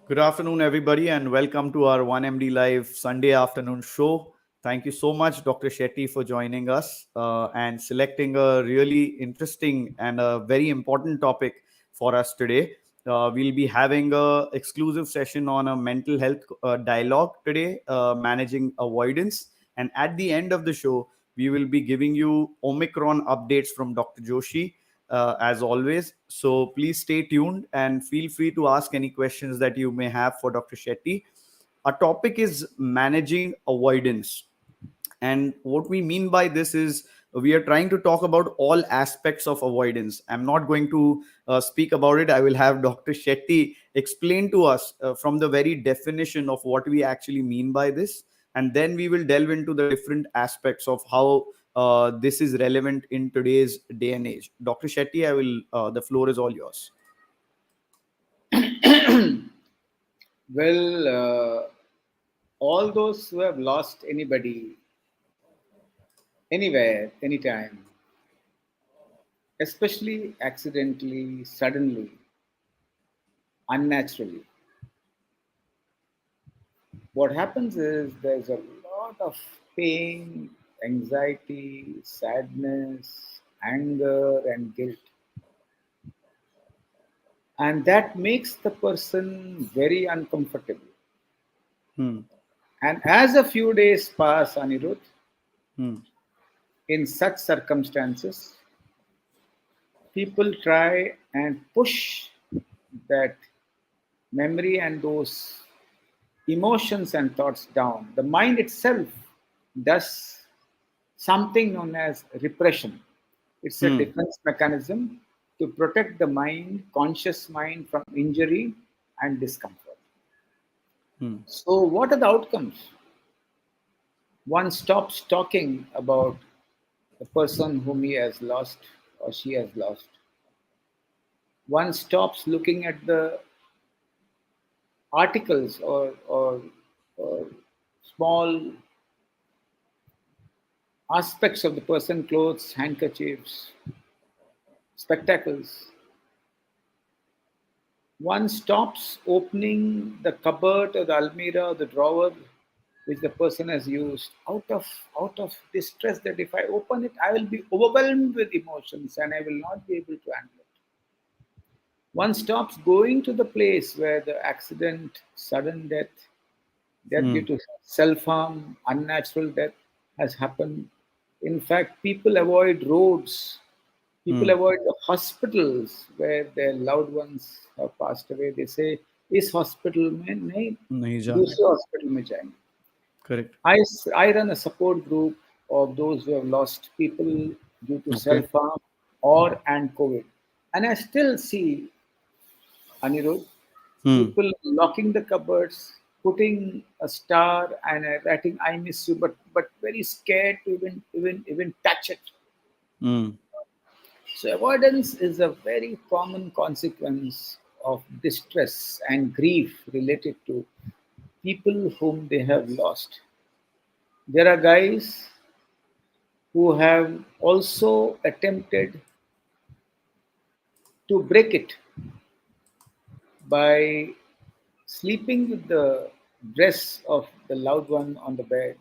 Good afternoon, everybody, and welcome to our 1MD Live Sunday afternoon show. Thank you so much, Dr. Shetty, for joining us and selecting a really interesting and a very important topic for us today. We'll be having a exclusive session on a mental health dialogue today, managing avoidance. And at the end of the show, we will be giving you Omicron updates from Dr. Joshi as always. So please stay tuned and feel free to ask any questions that you may have for Dr. Shetty. Our topic is managing avoidance. And what we mean by this is we are trying to talk about all aspects of avoidance. I'm not going to speak about it. I will have Dr. Shetty explain to us from the very definition of what we actually mean by this. And then we will delve into the different aspects of how this is relevant in today's day and age. Dr. Shetty, the floor is all yours. Well, all those who have lost anybody, anywhere, anytime, especially accidentally, suddenly, unnaturally, what happens is there's a lot of pain, anxiety, sadness, anger, and guilt. And that makes the person very uncomfortable. Hmm. And as a few days pass, Anirudh, Hmm. in such circumstances, people try and push that memory and those emotions and thoughts down. The mind itself does something known as repression. It's a Hmm. defense mechanism to protect the mind, conscious mind, from injury and discomfort. Hmm. So, what are the outcomes? One stops talking about the person whom he has lost or she has lost. One stops looking at the articles or small aspects of the person, clothes, handkerchiefs, spectacles. One stops opening the cupboard or the almirah or the drawer which the person has used out of distress that if I open it, I will be overwhelmed with emotions and I will not be able to handle it. One stops going to the place where the accident, sudden death, death due Hmm. to self harm, unnatural death has happened. In fact, people avoid roads, people Hmm. avoid the hospitals where their loved ones have passed away. They say, इस hospital में नहीं नहीं जाना. दूसरे hospital में जाएंगे. Correct. I run a support group of those who have lost people due to Okay. self harm or and COVID, and I still see Anirudh, Hmm. people locking the cupboards, putting a star and writing "I miss you," but very scared to even touch it. Hmm. So avoidance is a very common consequence of distress and grief related to people whom they have lost. There are guys who have also attempted to break it by sleeping with the dress of the loved one on the bed,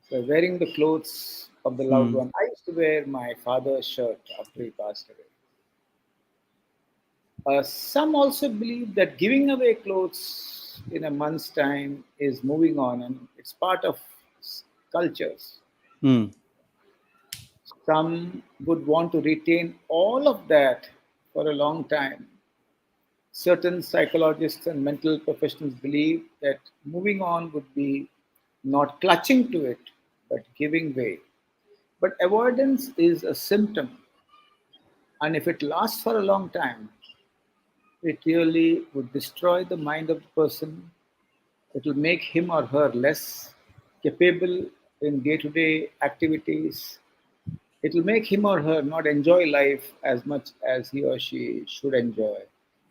so wearing the clothes of the loved Hmm. one. I used to wear my father's shirt after he passed away. Some also believe that giving away clothes in a month's time is moving on and it's part of cultures. Hmm. Some would want to retain all of that for a long time. Certain psychologists and mental professionals believe that moving on would be not clutching to it, but giving way. But avoidance is a symptom, and if it lasts for a long time, it really would destroy the mind of the person. It will make him or her less capable in day to day activities. It will make him or her not enjoy life as much as he or she should enjoy.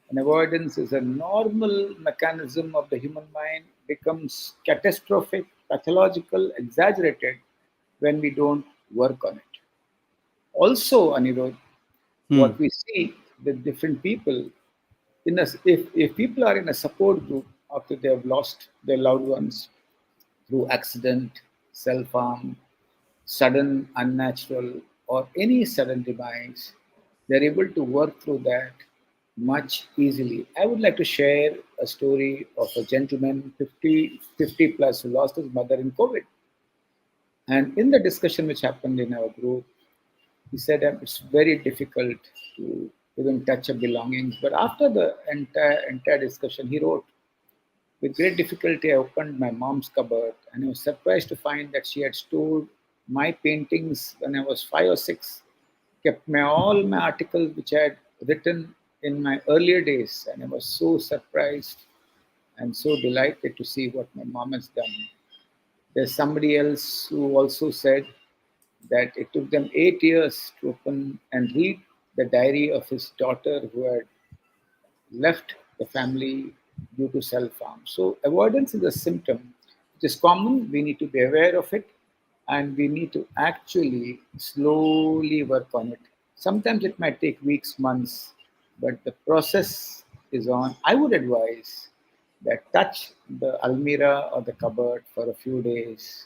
And avoidance is a normal mechanism of the human mind, becomes catastrophic, pathological, exaggerated when we don't work on it. Also, Anirudh, Hmm. what we see with different people, If people are in a support group after they have lost their loved ones through accident, self harm, sudden, unnatural, or any sudden demise, they're able to work through that much easily. I would like to share a story of a gentleman, 50 plus, who lost his mother in COVID. And in the discussion which happened in our group, he said that it's very difficult to even touch a belongings. But after the entire discussion, he wrote, with great difficulty, I opened my mom's cupboard and I was surprised to find that she had stored my paintings when I was 5 or 6, kept all my articles which I had written in my earlier days. And I was so surprised and so delighted to see what my mom has done. There's somebody else who also said that it took them 8 years to open and read the diary of his daughter who had left the family due to self harm. So, avoidance is a symptom. It is common. We need to be aware of it and we need to actually slowly work on it. Sometimes it might take weeks, months, but the process is on. I would advise that touch the almirah or the cupboard for a few days.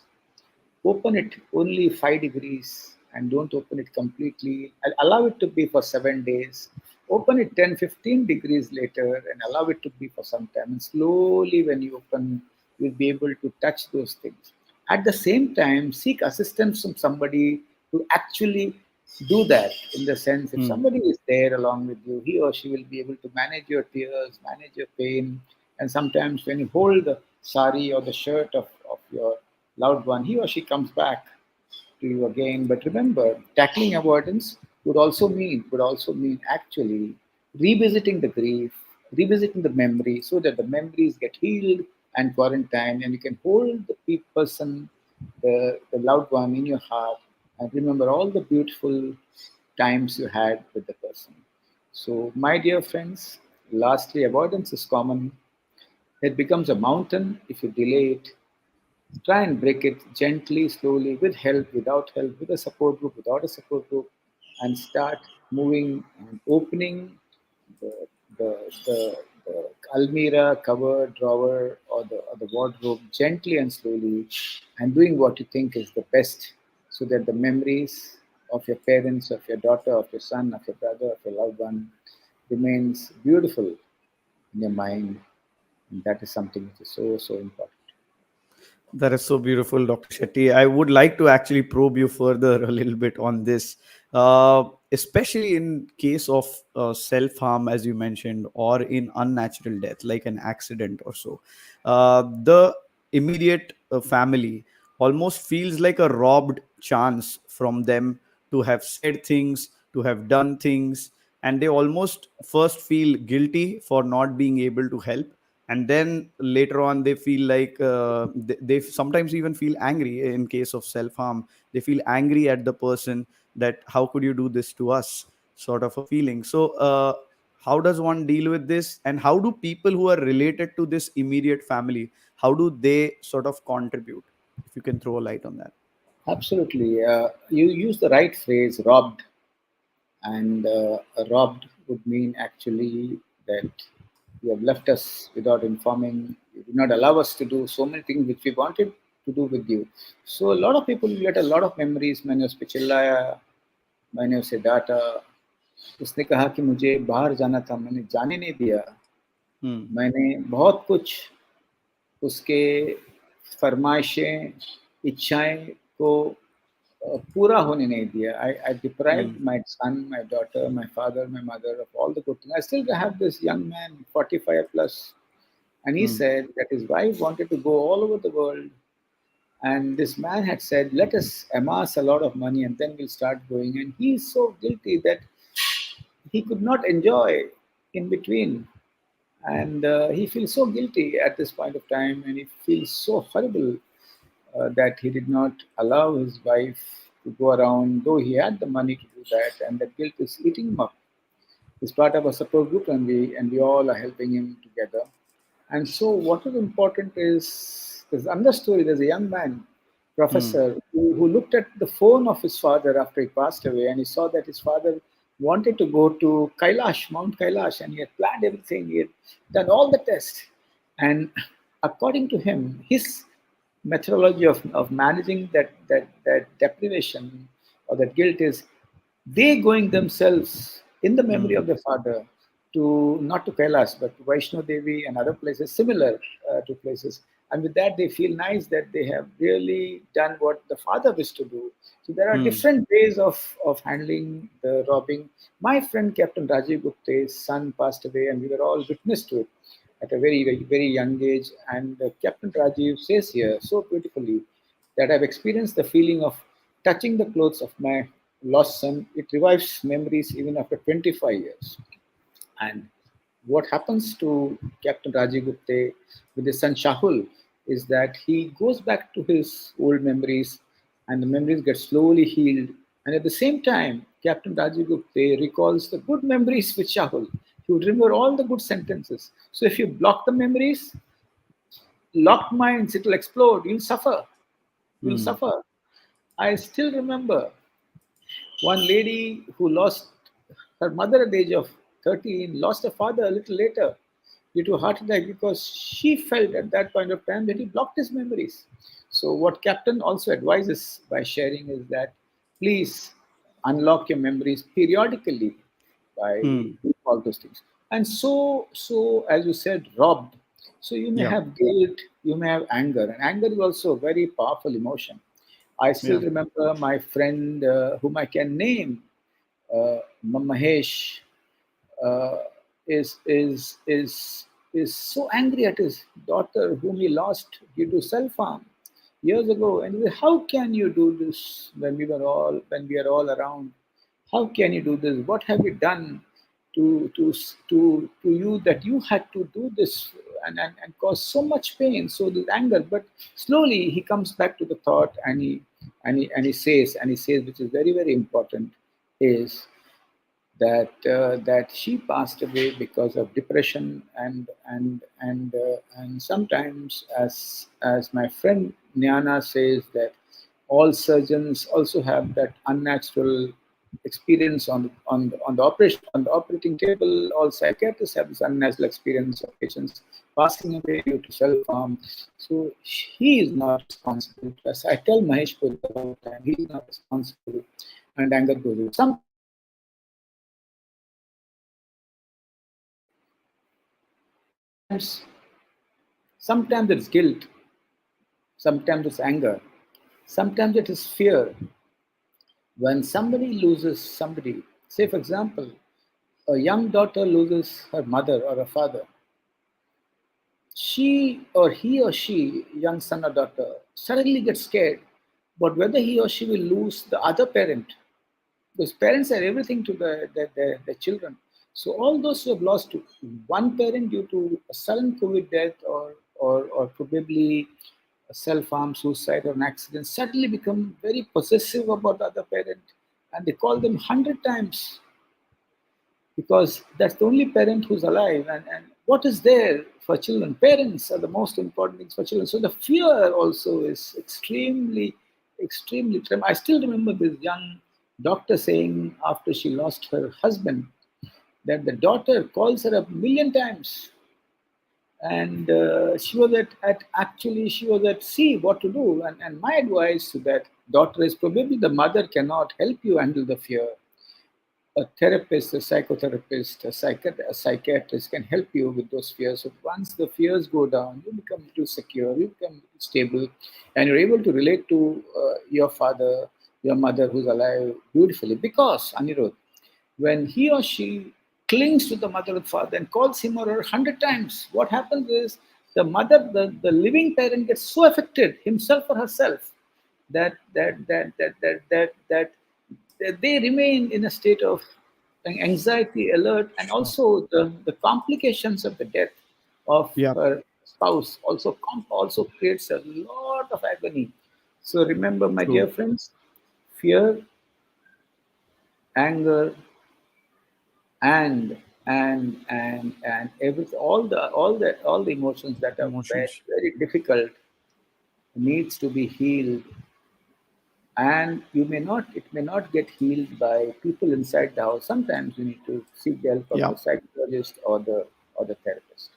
Open it only 5 degrees and don't open it completely. Allow it to be for 7 days. Open it 10, 15 degrees later and allow it to be for some time. And slowly, when you open, you'll be able to touch those things. At the same time, seek assistance from somebody to actually do that. In the sense, if Hmm. somebody is there along with you, he or she will be able to manage your tears, manage your pain. And sometimes, when you hold the sari or the shirt of your loved one, he or she comes back to you again. But remember, tackling avoidance would also mean actually revisiting the grief, revisiting the memory, so that the memories get healed and quarantined, and you can hold the person, the loved one in your heart, and remember all the beautiful times you had with the person. So, my dear friends, lastly, avoidance is common. It becomes a mountain if you delay it. Try and break it gently, slowly, with help, without help, with a support group, without a support group, and start moving and opening the, the almirah, cover, drawer, or the wardrobe gently and slowly, and doing what you think is the best so that the memories of your parents, of your daughter, of your son, of your brother, of your loved one remains beautiful in your mind. And that is something which is so, so important. That is so beautiful, Dr. Shetty. I would like to actually probe you further a little bit on this, especially in case of self harm, as you mentioned, or in unnatural death, like an accident or so. The immediate family almost feels like a robbed chance from them to have said things, to have done things, and they almost first feel guilty for not being able to help, and then later on they feel like they sometimes even feel angry. In case of self harm, they feel angry at the person, that how could you do this to us, sort of a feeling. So how does one deal with this, and how do people who are related to this immediate family, how do they sort of contribute, if you can throw a light on that? Absolutely. You use the right phrase, robbed. And robbed would mean actually that you have left us without informing, you did not allow us to do so many things which we wanted to do with you. So a lot of people get a lot of memories. मैंने उस पे चिल्लाया, मैंने उसे डांटा, उसने कहा कि मुझे बाहर जाना था, मैंने जाने नहीं दिया, Hmm. मैंने बहुत कुछ उसके फरमाइशें, इच्छाएं को पूरा होने नहीं दिया. I deprived Hmm. my son, my daughter, my father, my mother of all the good things. I still have this young man, 45 plus, and he Hmm. said that his wife wanted to go all over the world. And this man had said, let us amass a lot of money and then we'll start going. And he is so guilty that he could not enjoy in between. And he feels so guilty at this point of time, and he feels so horrible that he did not allow his wife to go around, though he had the money to do that, and that guilt is eating him up. He's part of a support group, and we all are helping him together. And so, what is important is there's another story. There's a young man, Hmm. professor, who looked at the phone of his father after he passed away, and he saw that his father wanted to go to Kailash, Mount Kailash, and he had planned everything. He had done all the tests. And according to him, his methodology of managing that deprivation or that guilt is they going themselves in the memory Hmm. of their father to not to Kailash but to Vaishno Devi and other places similar to places. And with that, they feel nice that they have really done what the father wished to do. So there are Hmm. different ways of handling the robbing. My friend Captain Rajiv Gupta's son passed away, and we were all witness to it at a very young age. And Captain Rajiv says here so beautifully that I've experienced the feeling of touching the clothes of my lost son. It revives memories even after 25 years. And what happens to Captain Rajiv Gupte with his son Shahul is that he goes back to his old memories and the memories get slowly healed. And at the same time, Captain Rajiv Gupte recalls the good memories with Shahul. He would remember all the good sentences. So if you block the memories, locked minds, it'll explode. You'll suffer. You'll Hmm. suffer. I still remember one lady who lost her mother at the age of 13, lost her father a little later due to a heart attack because she felt at that point of time that he blocked his memories. So, what Captain also advises by sharing is that please unlock your memories periodically by Hmm. doing all those things. And so as you said, robbed. So you may Yeah. have guilt, you may have anger, and anger is also a very powerful emotion. I still Yeah. remember my friend, whom I can name, Mahesh, uh, is is is is so angry at his daughter, whom he lost due to self harm years ago. And he said, how can you do this when we are all around? How can you do this? What have you done to you that you had to do this and cause so much pain? So this anger, but slowly he comes back to the thought, and he says, which is very important, is that she passed away because of depression and sometimes, as my friend Nyana says, that all surgeons also have that unnatural experience on the operating table. All psychiatrists have this unnatural experience of patients passing away due to self harm. So he is not responsible. As I tell Mahesh Puri all the time, he is not responsible, and anger goes away. Sometimes it's guilt, sometimes it's anger, sometimes it is fear. When somebody loses somebody, say for example, a young daughter loses her mother or her father, he or she, young son or daughter, suddenly gets scared. But whether he or she will lose the other parent, because parents are everything to their children. So all those who have lost one parent due to a sudden COVID death or probably a self-harm, suicide, or an accident suddenly become very possessive about the other parent, and they call them 100 times because that's the only parent who's alive. And what is there for children? Parents are the most important things for children. So the fear also is extremely I still remember this young doctor saying after she lost her husband that the daughter calls her a million times, and she was actually she was at sea what to do. And my advice to that daughter is probably the mother cannot help you handle the fear. A therapist, a psychotherapist, a psychiatrist can help you with those fears. So once the fears go down, you become a little secure, you become stable, and you're able to relate to your father, your mother who's alive beautifully. Because, Anirudh, when he or she clings to the mother or father and calls him or her 100 times, what happens is the living parent gets so affected, himself or herself, that they remain in a state of anxiety, alert, and Sure. also the complications of the death of Yeah. her spouse also creates a lot of agony. So remember, my dear True. friends, fear, anger, and everything, all the emotions that are very, Emotions. very difficult needs to be healed and it may not get healed by people inside the house. Sometimes you need to seek the help of Yeah. the psychologist or the therapist.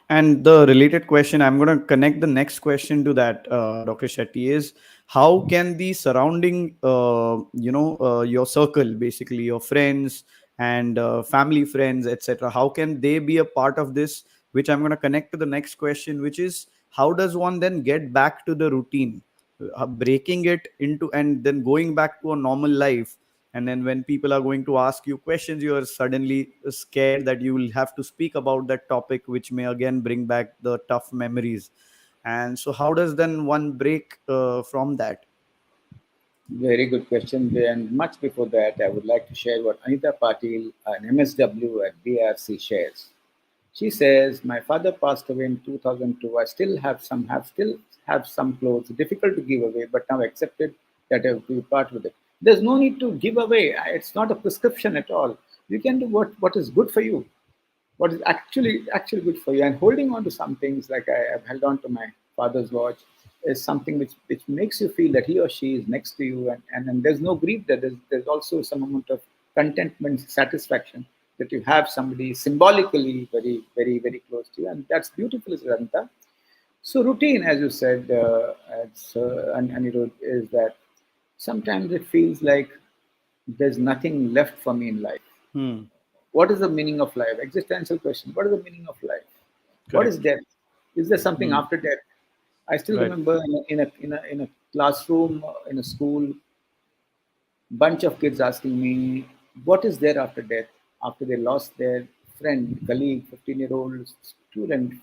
And the related question, I'm going to connect the next question to that, Dr. Shetty, is how can the surrounding, your circle, basically your friends and family friends, etc., how can they be a part of this? Which I'm going to connect to the next question, which is how does one then get back to the routine, breaking it into and then going back to a normal life? And then when people are going to ask you questions, you are suddenly scared that you will have to speak about that topic, which may again bring back the tough memories. And so how does then one break from that? Very good question. And much before that, I would like to share what Anita Patil, an MSW at BRC, shares. She says, "My father passed away in 2002. I still have some clothes. Difficult to give away, but now accepted that I have to part with it. There's no need to give away. It's not a prescription at all. You can do what is good for you, what is actually good for you. And holding on to some things, like I have held on to my father's watch, is something which makes you feel that he or she is next to you, and there's no grief there. There's also some amount of contentment, satisfaction that you have somebody symbolically very close to you, and that's beautiful, Ranta. So routine, as you said, and Anirudh, is that sometimes it feels like there's nothing left for me in life. Hmm. What is the meaning of life? Existential question. What is the meaning of life? What is Correct. death? Is there something Hmm. after death? I still Right. remember in a classroom in a school, bunch of kids asking me, "What is there after death?" After they lost their friend, colleague, 15-year-old student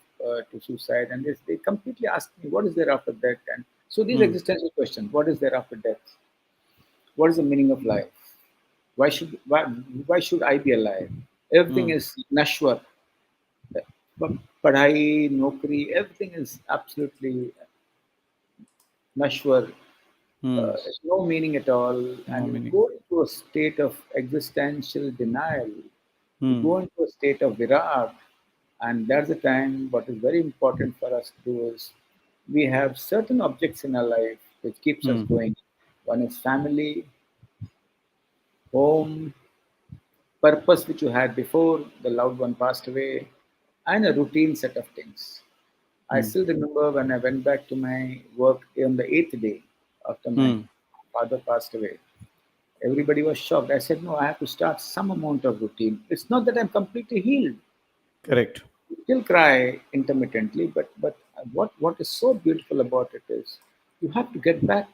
to suicide, and they completely asked me, "What is there after death?" And so these Hmm. existential questions: What is there after death? What is the meaning of life? Why should I be alive? Everything Hmm. is nashwar. But padhai, nokri, everything is absolutely nashwar. Hmm. No meaning at all, No and you meaning. go into a state of existential denial. You Hmm. go into a state of virag, and that's the time. What is very important for us to do is we have certain objects in our life which keeps us Hmm. going. One is family, home, purpose which you had before the loved one passed away, and a routine set of things. I Hmm. still remember when I went back to my work on the eighth day after my Hmm. father passed away. Everybody was shocked. I said, "No, I have to start some amount of routine. It's not that I'm completely healed. Correct. You still cry intermittently, but what is so beautiful about it is you have to get back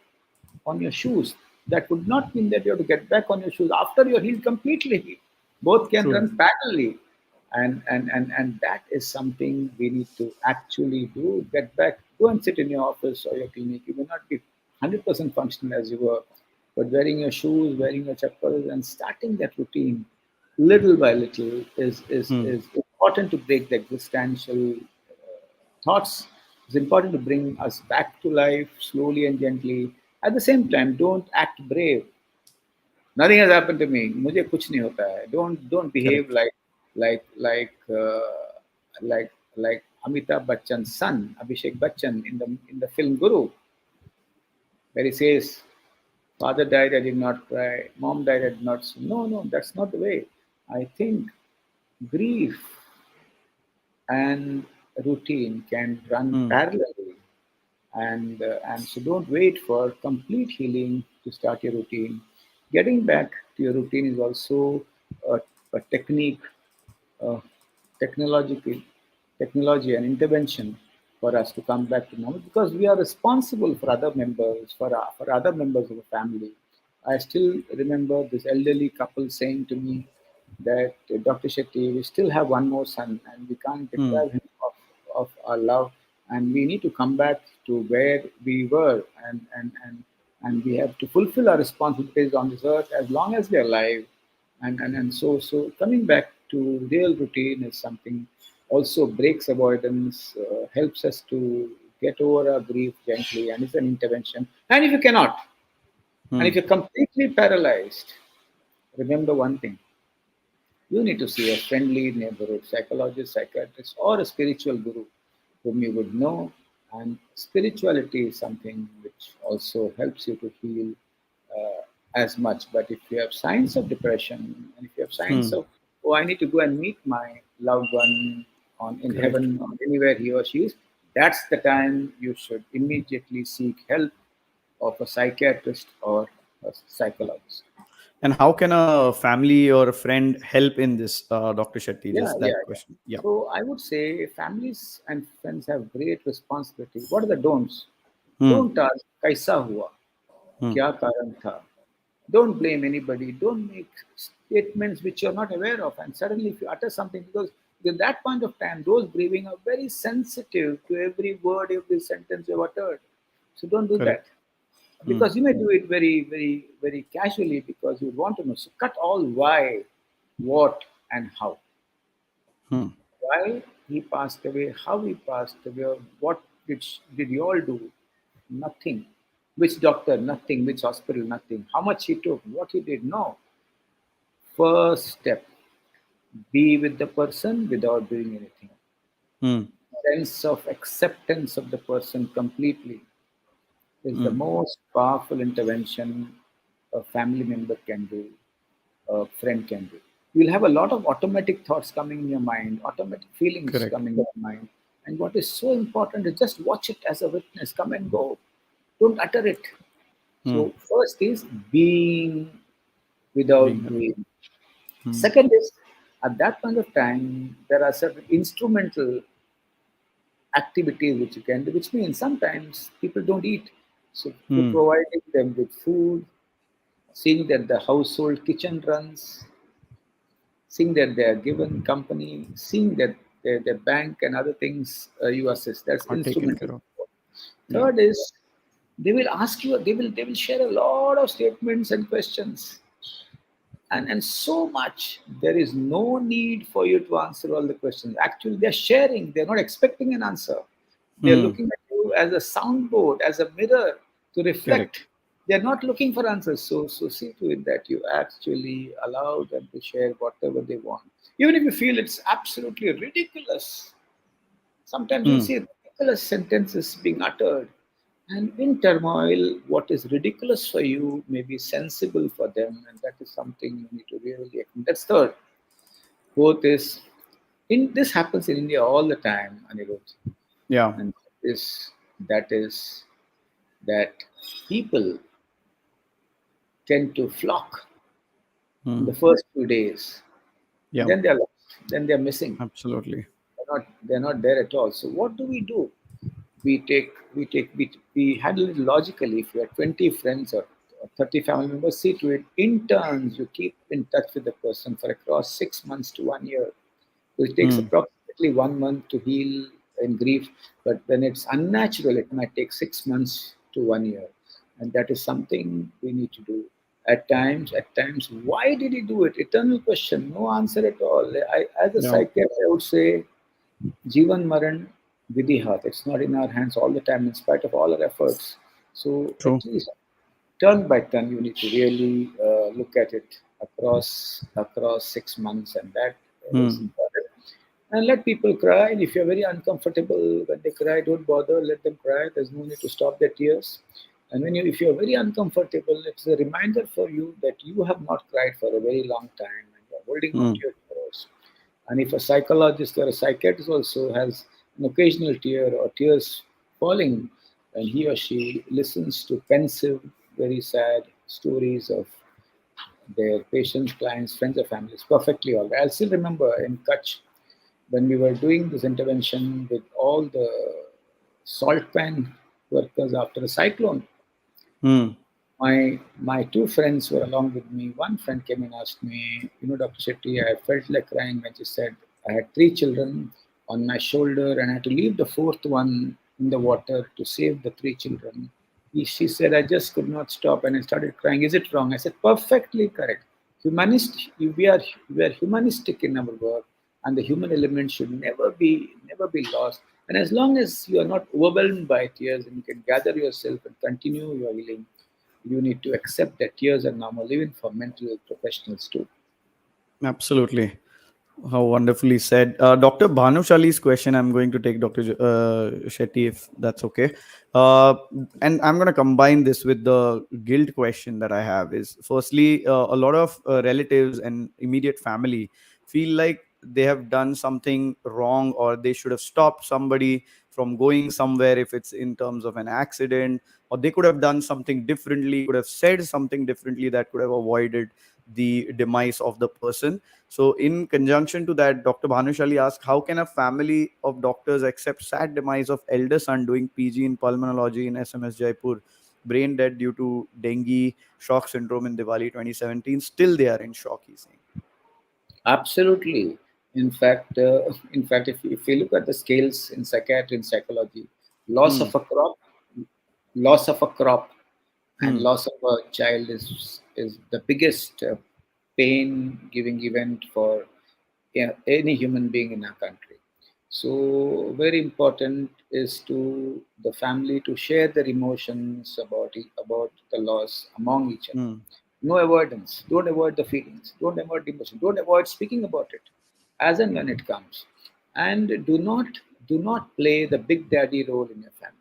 on your shoes. That would not mean that you have to get back on your shoes after you're healed completely. Both can True. run parallelly. And that is something we need to actually do. Get back, go and sit in your office or your clinic. You may not be 100% functional as you were, but wearing your shoes, wearing your chappals, and starting that routine little by little Hmm. is important to break the existential thoughts. It's important to bring us back to life slowly and gently. At the same time, don't act brave. Nothing has happened to me. मुझे कुछ नहीं होता है. Don't behave Correct. like Amitabh Bachchan's son, Abhishek Bachchan, in the film Guru, where he says, "Father died, I did not cry. Mom died, I did not." No, no, that's not the way. I think grief and routine can run Hmm. parallelly, and so don't wait for complete healing to start your routine. Getting back to your routine is also a, a technique, uh, technological technology and intervention for us to come back to normal, because we are responsible for other members, for other members of the family. I still remember this elderly couple saying to me that, "Dr. Shetty, we still have one more son and we can't Hmm. deprive him of our love, and we need to come back to where we were, and we have to fulfill our responsibilities on this earth as long as we're alive." And so coming back to real routine is something also breaks avoidance, helps us to get over our grief gently, and it's an intervention. And if you cannot, and if Hmm. you're completely paralyzed, remember one thing: you need to see a friendly neighborhood psychologist, psychiatrist, or a spiritual guru whom you would know, And spirituality is something which also helps you to heal as much. But if you have signs of depression, and if you have signs of, oh, I need to go and meet my loved one on in Correct. heaven or anywhere he or she is, that's the time you should immediately seek help of a psychiatrist or a psychologist. And how can a family or a friend help in this, Dr. Shetty? Yeah, Just yeah, that yeah. question. Yeah. So I would say families and friends have great responsibility. What are the don'ts? Hmm. Don't ask, kaisa hua? Hmm. Kya karan tha? Don't blame anybody. Don't make statements which you're not aware of. And suddenly, if you utter something, because at that point of time, those grieving are very sensitive to every word, every sentence you've uttered. So don't do Correct. that. Because you may do it very, very, very casually because you want to know. So cut all why, what, and how. Hmm. Why he passed away, how he passed away, or what did you all do? Nothing. Which doctor? Nothing. Which hospital? Nothing. How much he took? What he did? No. First step: be with the person without doing anything. Hmm. Sense of acceptance of the person completely is the Hmm. most powerful intervention a family member can do, a friend can do. You'll have a lot of automatic thoughts coming in your mind, automatic feelings Correct. coming in your mind. And what is so important is just watch it as a witness, come and go. Don't utter it. Hmm. So, first is being without Being alone. doing. Hmm. Second is, at that point of time, there are certain instrumental activities which you can do, which means sometimes people don't eat. So, you're Hmm. providing them with food, seeing that the household kitchen runs, seeing that they are given company, seeing that their bank and other things you assist. That's Are taken instrumental. care of. Yeah. Third is they will ask you, they will share a lot of statements and questions. And so much. There is no need for you to answer all the questions. Actually, they're sharing, they're not expecting an answer. They're Hmm. looking at you as a soundboard, as a mirror to Correct. reflect. They're not looking for answers. So see to it that you actually allow them to share whatever they want. Even if you feel it's absolutely ridiculous, sometimes you'll Hmm. see ridiculous sentences being uttered. And in turmoil, what is ridiculous for you may be sensible for them, and that is something you need to really. That's third. Fourth is, in this happens in India all the time, Anirudh, Yeah. and that is that people tend to flock in Hmm. the first few days, and Yeah. then they're lost, then they're missing. Absolutely. They're not there at all. So what do? We handle it logically. If you have 20 friends or 30 family members, see to it. In turns, you keep in touch with the person for across 6 months to 1 year. It takes Hmm. approximately 1 month to heal in grief, but when it's unnatural, it might take 6 months to 1 year. And that is something we need to do. At times, why did he do it? Eternal question, no answer at all. As a Yeah. psychiatrist, I would say Jivan Maran Vidhi Hath. It's not in our hands all the time, in spite of all our efforts. So True. at least turn by turn, you need to really look at it across 6 months, and that is Hmm. important. And let people cry. And if you're very uncomfortable when they cry, don't bother. Let them cry. There's no need to stop their tears. And if you're very uncomfortable, it's a reminder for you that you have not cried for a very long time, and you're holding on Hmm. to your tears. And if a psychologist or a psychiatrist also has an occasional tear or tears falling, and he or she listens to pensive, very sad stories of their patients, clients, friends, or families, perfectly all right. I'll still remember in Kutch when we were doing this intervention with all the salt pan workers after a cyclone. Hmm. My two friends were along with me. One friend came and asked me, Dr. Shetty, I felt like crying when she said I had three children on my shoulder and I had to leave the fourth one in the water to save the three children. She said, I just could not stop and I started crying. Is it wrong? I said, perfectly correct. We are humanistic in our work, and the human element should never be lost. And as long as you are not overwhelmed by tears and you can gather yourself and continue your healing, you need to accept that tears are normal, even for mental health professionals too. Absolutely. How wonderfully said. Dr. Bhanushali's question, I'm going to take Dr. Shetty, if that's okay. Uh, and I'm going to combine this with the guilt question that I have. Is firstly, a lot of relatives and immediate family feel like they have done something wrong, or they should have stopped somebody from going somewhere if it's in terms of an accident, or they could have done something differently, could have said something differently that could have avoided the demise of the person. So, in conjunction to that, Dr. Bhanushali asked, how can a family of doctors accept sad demise of elder son doing PG in pulmonology in SMS Jaipur, brain dead due to dengue shock syndrome in Diwali 2017? Still, they are in shock, he's saying. Absolutely. In fact, if you look at the scales in psychiatry and psychology, loss Hmm. of a crop, loss of a crop, and Hmm. loss of a child is the biggest pain-giving event for, yeah, any human being in our country. So very important is to the family to share their emotions about the loss among each other. Hmm. No avoidance. Don't avoid the feelings. Don't avoid the emotion. Don't avoid speaking about it, as and when it comes. And do not play the big daddy role in your family.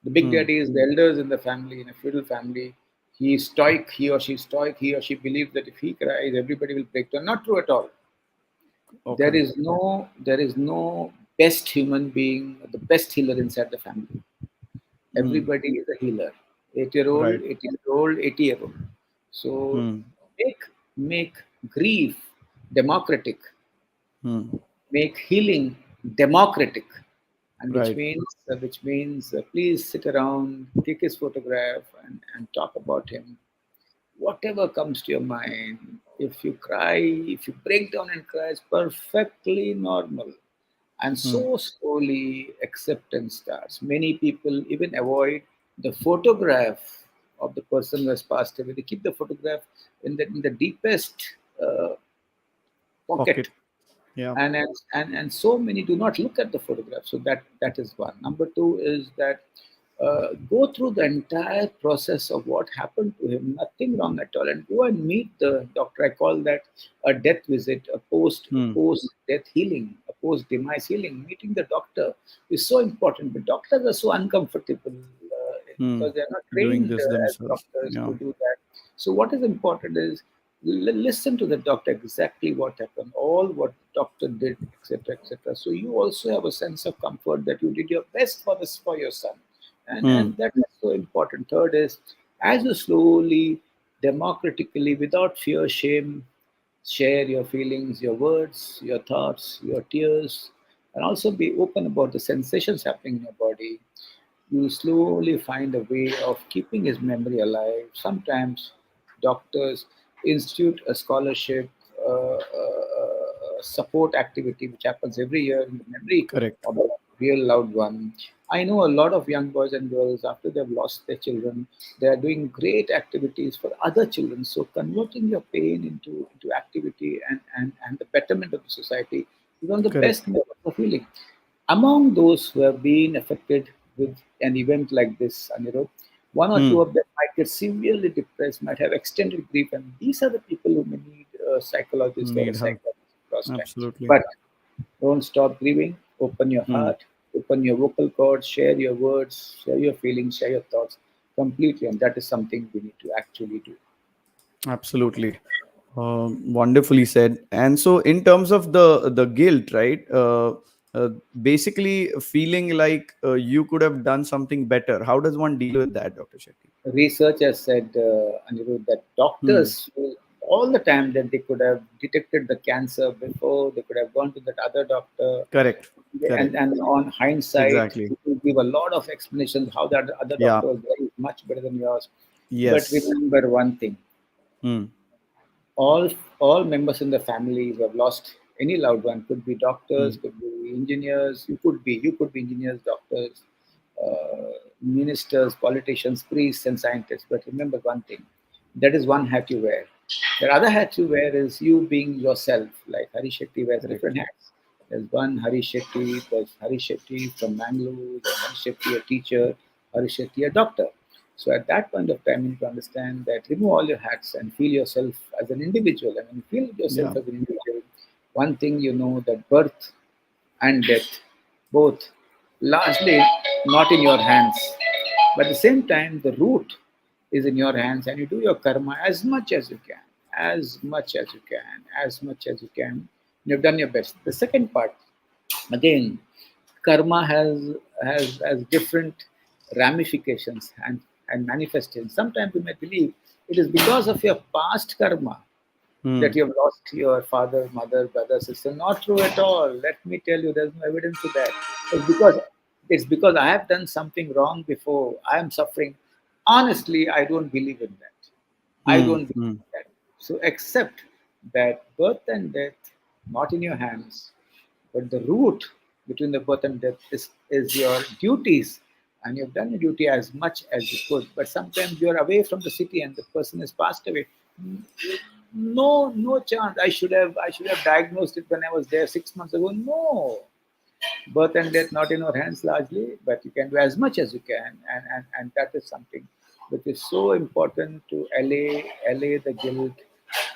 The big Hmm. daddy is the elders in the family, in a feudal family. He is stoic. He or she is stoic. He or she believes that if he cries, everybody will break down. Not true at all. There Okay. is no best human being, the best healer inside the family. Hmm. Everybody is a healer. 8 year old, Right. 80 year old, 80-year-old. So Hmm. make grief democratic, Hmm. make healing democratic, and which Right. means please sit around, take his photograph, and talk about him. Whatever comes to your mind. If you cry, if you break down and cry, it's perfectly normal. And Hmm. so slowly acceptance starts. Many people even avoid the photograph of the person who has passed away. They keep the photograph in the deepest pocket, Pocket. Yeah. and so many do not look at the photograph. So that is one. Number two is that go through the entire process of what happened to him, nothing wrong at all, and go and meet the doctor. I call that a death visit, Hmm. post death healing, a post demise healing. Meeting the doctor is so important, but doctors are so uncomfortable Hmm. because they are not Doing trained this as themselves. doctors Yeah. to do that. So what is important is listen to the doctor exactly what happened, all what the doctor did, etc., etc. So you also have a sense of comfort that you did your best for this for your son, and Hmm. that is so important. Third is, as you slowly, democratically, without fear, shame, share your feelings, your words, your thoughts, your tears, and also be open about the sensations happening in your body. You slowly find a way of keeping his memory alive. Sometimes doctors institute a scholarship, support activity which happens every year in the memory Correct. of a real loved one. I know a lot of young boys and girls, after they've lost their children, they are doing great activities for other children. So converting your pain into activity and the betterment of the society is one of the best Correct. methods of healing. Among those who have been affected with an event like this, Anirudh, one or two Hmm. of them might get severely depressed, might have extended grief, and these are the people who may need a psychologist or a Need help. psychologist across time. Absolutely. But don't stop grieving. Open your Hmm. heart, open your vocal cords, share your words, share your feelings, share your thoughts completely, and that is something we need to actually do. Absolutely. Wonderfully said. And so, in terms of the guilt, right? Uh, Basically, feeling like you could have done something better. How does one deal with that, Dr. Shetty? Research has said, Anirudh, that Hmm. doctors will, all the time, that they could have detected the cancer before, they could have gone to that other doctor, Correct. Correct. and on hindsight, Exactly. people give a lot of explanations how that other Yeah. doctor was very much better than yours. But Yes. remember one thing: Hmm. all members in the family who have lost any loved one, could be doctors, Hmm. could be engineers, you could be engineers, doctors, ministers, politicians, priests, and scientists. But remember one thing: that is one hat you wear. The other hat you wear is you being yourself. Like Harish Shetty wears different Correct. hats. There's one Harish Shetty, there's Harish Shetty from Mangalore, there's Harish Shetty, a teacher, Harish Shetty, a doctor. So at that point of time, you need to understand that remove all your hats and feel yourself as an individual. I mean, feel yourself Yeah. as an individual. One thing you know, that birth and death, both largely not in your hands. But at the same time, the root is in your hands, and you do your karma as much as you can, as much as you can, as much as you can. You've done your best. The second part, again, karma has different ramifications and manifestations. Sometimes you may believe it is because of your past karma that Hmm. you have lost your father, mother, brother, sister. Not true at all. Let me tell you, there's no evidence to that. It's because it's because I have done something wrong before. I am suffering. Honestly, I don't believe in that. I Hmm. don't believe Hmm. in that. So accept that birth and death not in your hands, but the root between the birth and death is your duties. And you've done your duty as much as you could. But sometimes you're away from the city and the person has passed away. No, no chance. I should have diagnosed it when I was there 6 months ago. No. Birth and death not in our hands largely, but you can do as much as you can, and that is something which is so important to allay the guilt.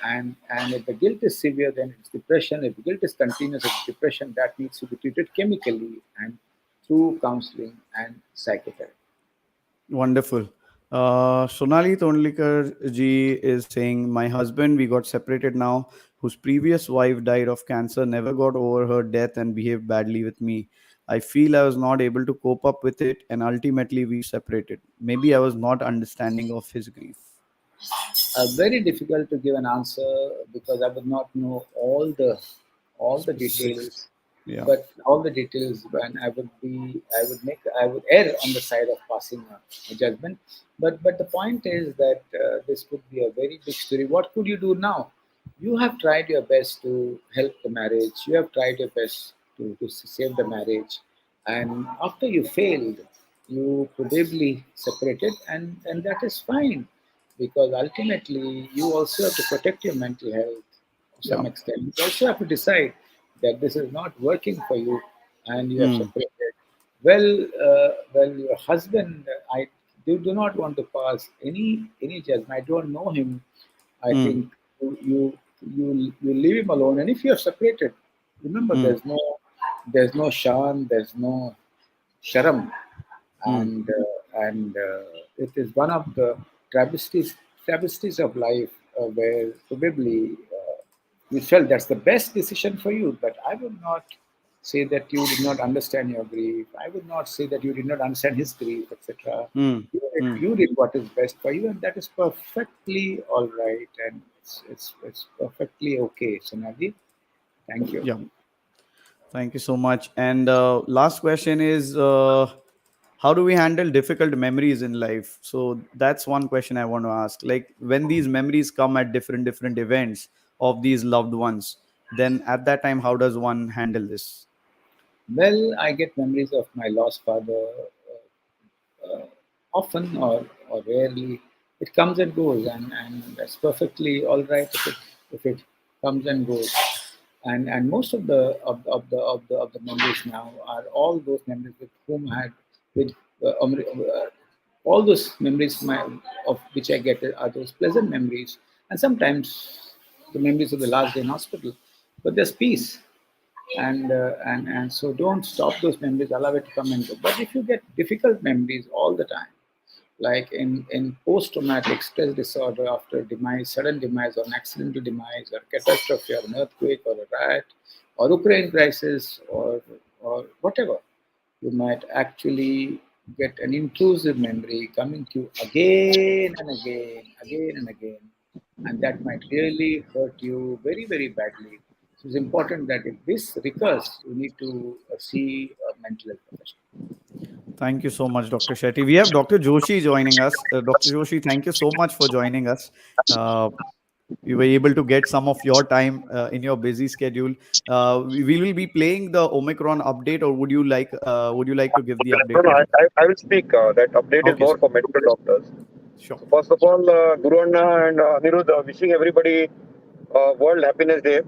And if the guilt is severe, then it's depression. If the guilt is continuous, it's depression that needs to be treated chemically and through counseling and psychotherapy. Wonderful. Sonali Tondlikar ji is saying, my husband, we got separated now, whose previous wife died of cancer, never got over her death and behaved badly with me. I feel I was not able to cope up with it and ultimately we separated. Maybe I was not understanding of his grief. Very difficult to give an answer because I would not know all the Specifics. details, Yeah. but all the details, and I would err on the side of passing a judgment. But the point is that this could be a very big story. What could you do now? You have tried your best to help the marriage. You have tried your best to save the marriage, and after you failed, you probably separated, and that is fine because ultimately you also have to protect your mental health to Yeah. some extent. You also have to decide that this is not working for you and you have Hmm. separated. Well, your husband, I do not want to pass any judgment. I don't know him. I Hmm. think you leave him alone. And if you are separated, remember Hmm. there's no shan, there's no sharam, Hmm. and it is one of the travesties of life where probably you felt that's the best decision for you. But I would not say that you did not understand your grief. I would not say that you did not understand his grief, etc. Hmm. Hmm. You did what is best for you, and that is perfectly all right, and it's perfectly okay. So Nadi, thank you. Yeah. Thank you so much. And last question is, how do we handle difficult memories in life? So that's one question I want to ask. Like when these memories come at different events of these loved ones, then at that time, how does one handle this? Well, I get memories of my lost father often or rarely. It comes and goes, and that's perfectly all right if it comes and goes. And most of the memories now are all those memories with whom I had with all those memories of which I get are those pleasant memories, and sometimes the memories of the last day in hospital. But there's peace, and so don't stop those memories. Allow it to come and go. But if you get difficult memories all the time, like in post-traumatic stress disorder after demise, sudden demise, or an accidental demise, or catastrophe, or an earthquake, or a riot, or Ukraine crisis, or whatever, you might actually get an intrusive memory coming to you again and again, again and again, and that might really hurt you very, very badly. So it's important that if this recurs, you need to see a mental health professional. Thank you so much, Dr. Shetty. We have Dr. Joshi joining us. Dr. Joshi, thank you so much for joining us. Uh, we were able to get some of your time in your busy schedule. We will be playing the Omicron update, or would you like to give the No, update no, today? I will speak. That update is Okay, more sir. for medical doctors. Sure. So first of all, Guru Anna and Anirudh, wishing everybody World Happiness Day.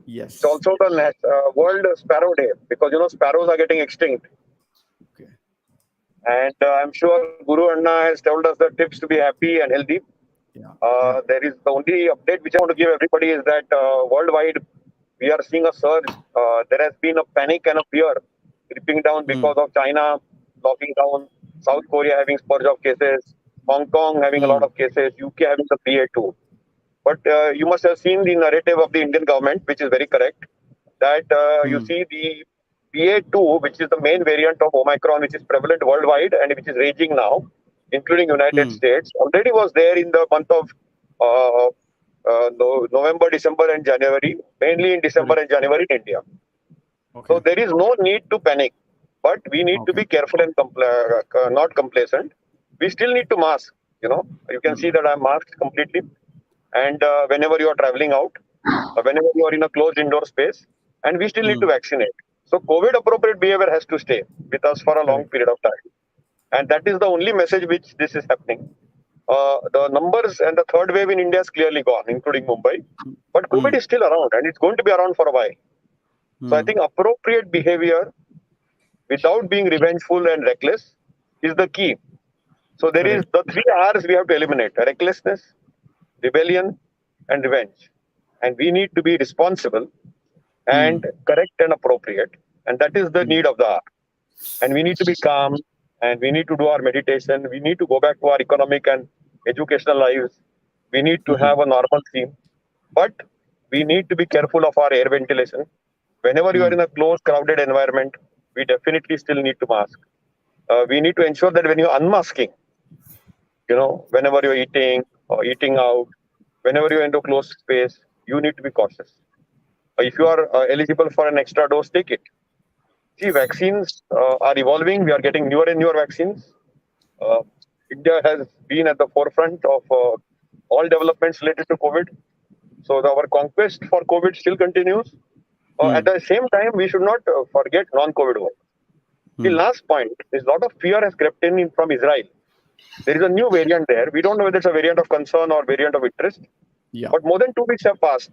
It's Yes. also the World Sparrow Day because sparrows are getting extinct, Okay. and I'm sure Guru Anna has told us the tips to be happy and healthy. Yeah. Yeah. There is the only update which I want to give everybody is that worldwide we are seeing a surge. There has been a panic and a fear creeping down because of China locking down, South Korea having spurge of cases, Hong Kong having a lot of cases, UK having the BA2. But you must have seen the narrative of the Indian government, which is very correct, that you see the BA2, which is the main variant of Omicron, which is prevalent worldwide and which is raging now, including United States, already was there in the month of uh, November, December, and January, mainly in December and January in India. So there is no need to panic, but we need to be careful and not complacent. We still need to mask. You can see that I'm masked completely, and whenever you are traveling out, whenever you are in a closed indoor space, and we still need to vaccinate. So COVID appropriate behavior has to stay with us for a long period of time, and that is the only message which this is happening. The numbers and the third wave in India is clearly gone, including Mumbai, but COVID is still around, and it's going to be around for a while. So I think appropriate behavior without being revengeful and reckless is the key. So there is the 3 R's we have to eliminate: recklessness, rebellion, and revenge. And we need to be responsible and correct and appropriate. And that is the need of the hour. And we need to be calm, and we need to do our meditation. We need to go back to our economic and educational lives. We need to have a normalcy. But we need to be careful of our air ventilation. Whenever you are in a closed, crowded environment, we definitely still need to mask. We need to ensure that when you're unmasking, whenever you're eating or eating out, whenever you're into closed space, you need to be cautious. If you are eligible for an extra dose, take it. See, vaccines are evolving. We are getting newer and newer vaccines. Uh, India has been at the forefront of all developments related to COVID. So our conquest for COVID still continues. At the same time, we should not forget non-COVID work. The last point is a lot of fear has crept in from Israel. There is a new variant there. We don't know whether it's a variant of concern or variant of interest. Yeah. But more than 2 weeks have passed.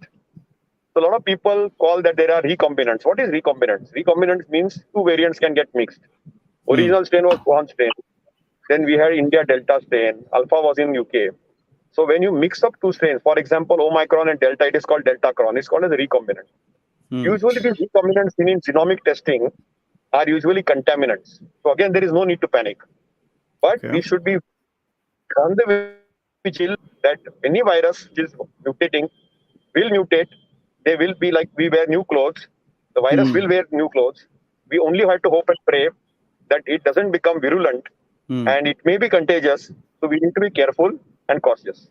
So a lot of people call that there are recombinants. What is recombinants? Recombinants means 2 variants can get mixed. Original strain was Wuhan strain. Then we had India Delta strain. Alpha was in UK. So when you mix up 2 strains, for example, Omicron and Delta, it is called Deltacron. It's called as a recombinant. Usually these recombinants seen in genomic testing are usually contaminants. So again, there is no need to panic. But we should be on the vigil that any virus which is mutating will mutate. They will be like we wear new clothes. The virus will wear new clothes. We only have to hope and pray that it doesn't become virulent and it may be contagious. So we need to be careful and cautious.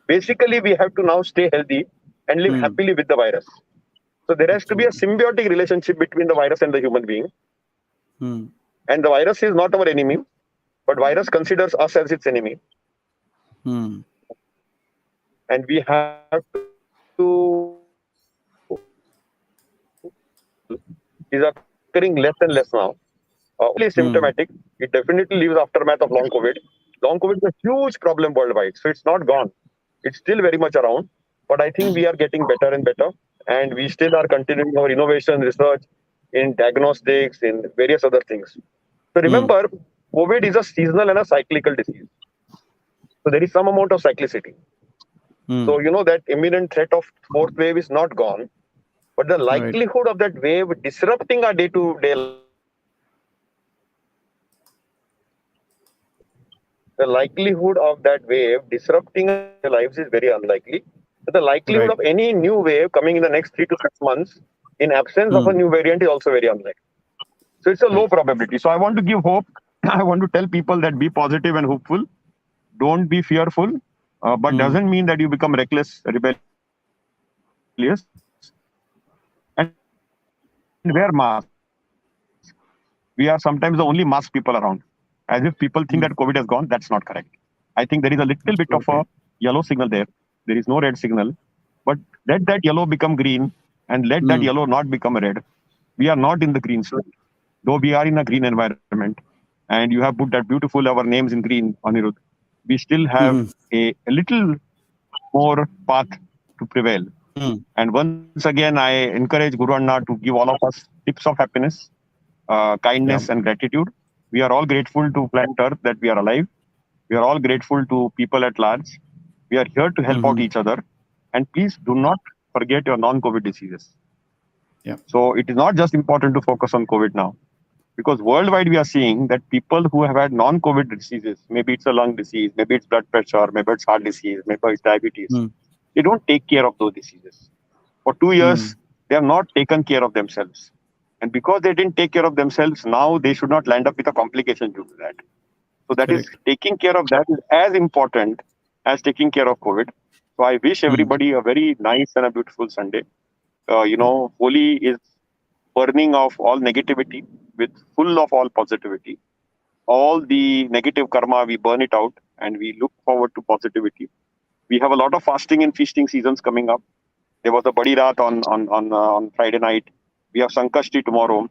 Basically, we have to now stay healthy and live happily with the virus. So there has to be a symbiotic relationship between the virus and the human being. And the virus is not our enemy, but virus considers us as its enemy. And we have to is occurring less and less now. Only symptomatic. It definitely leaves aftermath of long COVID. Long COVID is a huge problem worldwide, so it's not gone. It's still very much around, but I think we are getting better and better, and we still are continuing our innovation research in diagnostics, in various other things. So remember, COVID is a seasonal and a cyclical disease. So there is some amount of cyclicity. So that imminent threat of fourth wave is not gone, but the likelihood of that wave disrupting our day-to-day lives is very unlikely. The likelihood of that wave disrupting our day-to-day lives is very unlikely. But the likelihood of any new wave coming in the next 3 to 6 months in absence of a new variant is also very unlikely. So it's a low probability. So I want to give hope. I want to tell people that be positive and hopeful. Don't be fearful, but doesn't mean that you become reckless, rebellious. And wear masks. We are sometimes the only mask people around. As if people think that COVID has gone. That's not correct. I think there is a little bit of a yellow signal there. There is no red signal. But let that yellow become green and let that yellow not become red. We are not in the green zone, though we are in a green environment. And you have put that beautiful, our names in green, Anirudh. We still have a little more path to prevail. And once again, I encourage Guru Anna to give all of us tips of happiness, kindness, and gratitude. We are all grateful to planet Earth that we are alive. We are all grateful to people at large. We are here to help out each other. And please do not forget your non-COVID diseases. Yeah. So it is not just important to focus on COVID now, because worldwide we are seeing that people who have had non-COVID diseases, maybe it's a lung disease, maybe it's blood pressure, maybe it's heart disease, maybe it's diabetes, Mm. they don't take care of those diseases. For 2 years, Mm. they have not taken care of themselves. And because they didn't take care of themselves, now they should not land up with a complication due to that. So that is Correct. taking care of that is as important as taking care of COVID. So I wish Mm. everybody a very nice and a beautiful Sunday. Yeah. Holi is burning off all negativity with full of all positivity. All the negative karma, we burn it out and we look forward to positivity. We have a lot of fasting and feasting seasons coming up. There was a Badi Raat on Friday night. We have Sankashti tomorrow.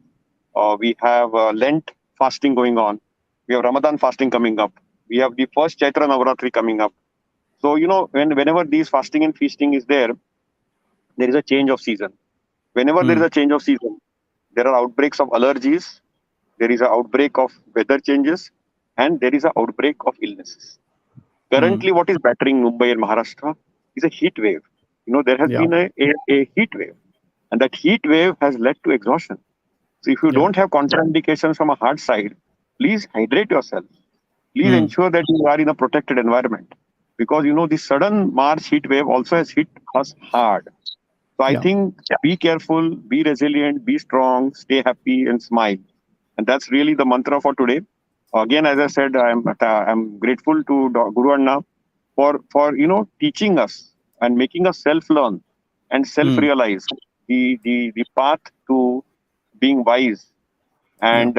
We have Lent fasting going on. We have Ramadan fasting coming up. We have the first Chaitra Navaratri coming up. So whenever these fasting and feasting is there is a change of season. Whenever there is Mm. a change of season, there are outbreaks of allergies. There is an outbreak of weather changes, and there is an outbreak of illnesses. Mm. Currently, what is battering Mumbai and Maharashtra is a heat wave. There has Yeah. been a heat wave, and that heat wave has led to exhaustion. So, if you Yeah. don't have contraindications from a heart side, please hydrate yourself. Please Mm. ensure that you are in a protected environment, because the sudden March heat wave also has hit us hard. So I Yeah. think be careful, be resilient, be strong, stay happy, and smile. And that's really the mantra for today. Again, as I said, I'm grateful to Guru Anna for teaching us and making us self learn and self Mm. realize the path to being wise Yeah. and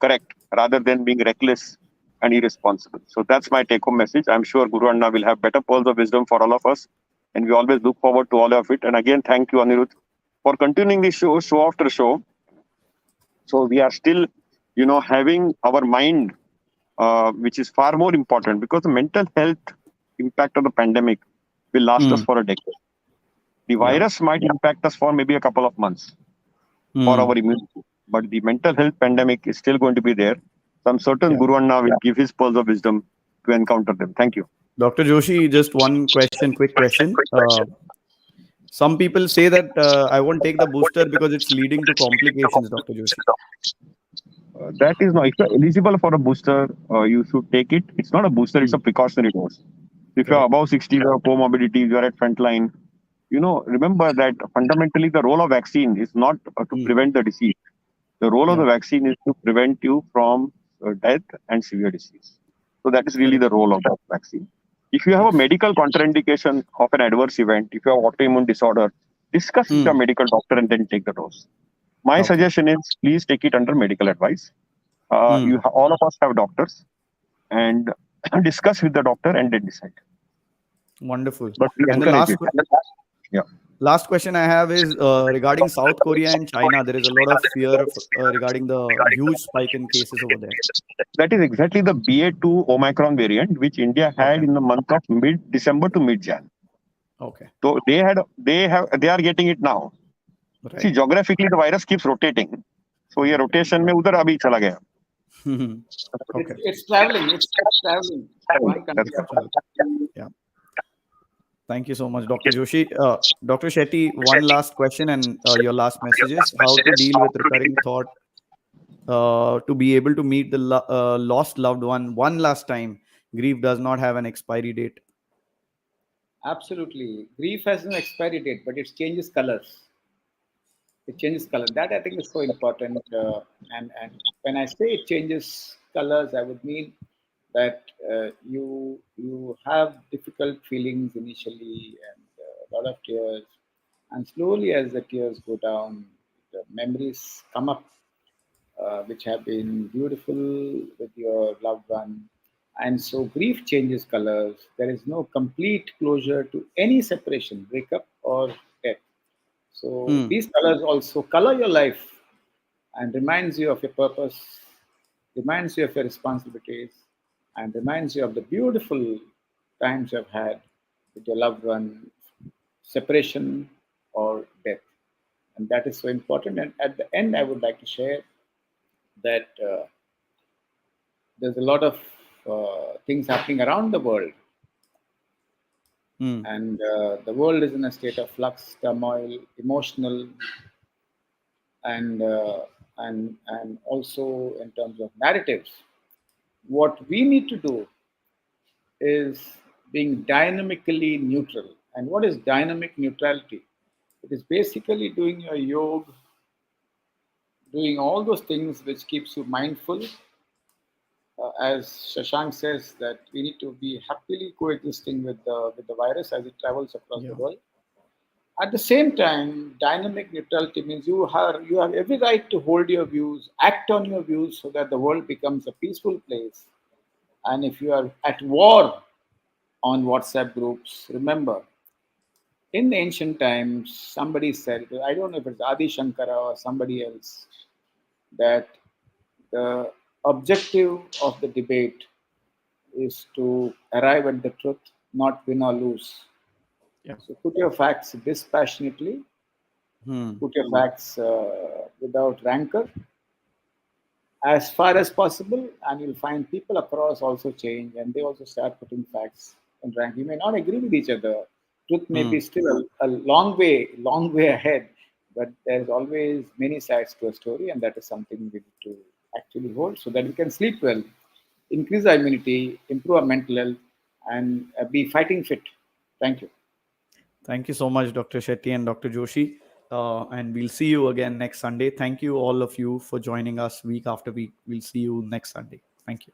correct rather than being reckless and irresponsible. So that's my take home message. I'm sure Guru Anna will have better pearls of wisdom for all of us. And we always look forward to all of it. And again, thank you, Anirudh, for continuing this show after show. So we are still, having our mind, which is far more important, because the mental health impact of the pandemic will last us Mm. for a decade. The Yeah. virus might impact us for maybe a couple of months for Mm. our immunity. But the mental health pandemic is still going to be there. So I'm certain Yeah. Guru Anna will give his pearls of wisdom to encounter them. Thank you. Dr. Joshi, just one question, quick question. Some people say that I won't take the booster because it's leading to complications, Dr. Joshi. That is not, if you're eligible for a booster, you should take it. It's not a booster, it's a Mm. precautionary dose. If you're Correct. above 60, you have comorbidities, you're at frontline, remember that fundamentally the role of vaccine is not to Mm. prevent the disease. The role of the Yeah. vaccine is to prevent you from death and severe disease. So that is really Correct. the role of the vaccine. If you have a Yes. medical contraindication of an adverse event, if you have autoimmune disorder, discuss with your Mm. medical doctor and then take the dose. My Okay. suggestion is please take it under medical advice. Mm. All of us have doctors, and discuss with the doctor and then decide. Wonderful. But we And the encourage it. Yeah. last question I have is regarding South Korea and China. There is a lot of fear regarding the huge spike in cases over there. That is exactly the BA2 Omicron variant, which India had Okay. in the month of mid December to mid Jan. Okay. So they are getting it now. See, Right. geographically the virus keeps rotating. So ये rotation में उधर अभी चला गया. Okay. It's traveling. It's traveling. Why can't That's it? Chalo. Yeah. Thank you so much, Dr. Joshi. Dr. Shetty, one last question and your last messages. How to deal with recurring thought to be able to meet the lost loved one last time. Grief does not have an expiry date. Absolutely. Grief has no expiry date, but it changes colors. It changes color. That I think is so important. And when I say it changes colors, I would mean that you have difficult feelings initially and a lot of tears, and slowly as the tears go down, the memories come up which have been beautiful with your loved one. And so grief changes colors. There is no complete closure to any separation, breakup, or death. So Hmm. these colors also color your life and reminds you of your purpose, reminds you of your responsibilities, and reminds you of the beautiful times you have had with your loved one, separation or death. And that is so important. And at the end, I would like to share that there's a lot of things happening around the world, Hmm. and the world is in a state of flux, turmoil, emotional, and also in terms of narratives. What we need to do is being dynamically neutral. And what is dynamic neutrality? It is basically doing your yoga, doing all those things which keeps you mindful. As Shashank says, that we need to be happily coexisting with the virus as it travels across the Yeah. world. At the same time, dynamic neutrality means you have every right to hold your views, act on your views, so that the world becomes a peaceful place. And if you are at war on WhatsApp groups, remember, in the ancient times, somebody said, I don't know if it's Adi Shankara or somebody else, that the objective of the debate is to arrive at the truth, not win or lose. Yeah. So put your facts dispassionately, Hmm. put your facts without rancor as far as possible, and you'll find people across also change and they also start putting facts in rank. You may not agree with each other. Truth may be Hmm. still a long way ahead, but there's always many sides to a story, and that is something we need to actually hold so that we can sleep well, increase our immunity, improve our mental health, and be fighting fit. Thank you. Thank you so much, Dr. Shetty and Dr. Joshi. And we'll see you again next Sunday. Thank you, all of you, for joining us week after week. We'll see you next Sunday. Thank you.